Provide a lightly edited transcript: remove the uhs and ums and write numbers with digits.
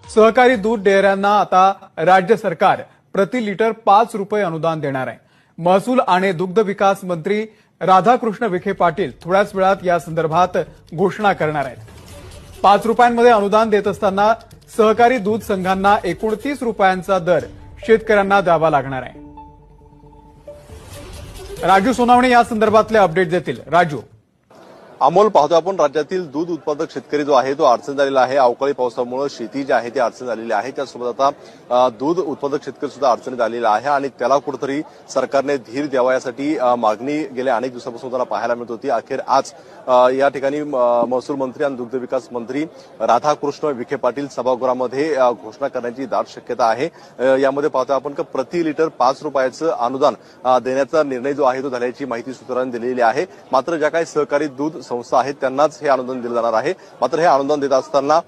सहकारी दूध डेअऱ्यांना आता राज्य सरकार प्रति लिटर 5 रुपये अनुदान देणार आहे। महसूल आणि दुग्ध विकास मंत्री राधाकृष्ण विखे पाटील थोड्याच वेळात या संदर्भात घोषणा करणार आहेत। 5 रुपयांमध्ये अनुदान देत असताना सहकारी दूध संघांना 29 रुपयांचा दर शेतकऱ्यांना द्यावा लागणार आहे। राजू सोनावणे या संदर्भातले अपडेट देतील। राजू, अमोल, पाहतो आपण राज्यातील दूध उत्पादक शेतकरी जो आहे तो अडचण झालेला आहे। अवकाळी पावसामुळे शेती जी आहे ती अडचण झालेली आहे। त्यासोबत आता दूध उत्पादक शेतकरी सुद्धा अडचणीत आलेला आहे आणि त्याला कुठेतरी सरकारने धीर द्यावा यासाठी मागणी गेल्या अनेक दिवसापासून त्याला पाहायला मिळत होती। अखेर आज या ठिकाणी महसूल मंत्री आणि दुग्ध विकास मंत्री राधाकृष्ण विखे पाटील सभागृहामध्ये घोषणा करण्याची दाट शक्यता आहे। यामध्ये पाहतो आपण की प्रति लिटर 5 रुपयाचं अनुदान देण्याचा निर्णय जो आहे तो झाल्याची माहिती सूत्रांनी दिलेली आहे। मात्र ज्या काही सहकारी दूध संस्था आहेत त्यांनाच हे अनुदान दिलं जाणार आहे। मात्र हे अनुदान देत असताना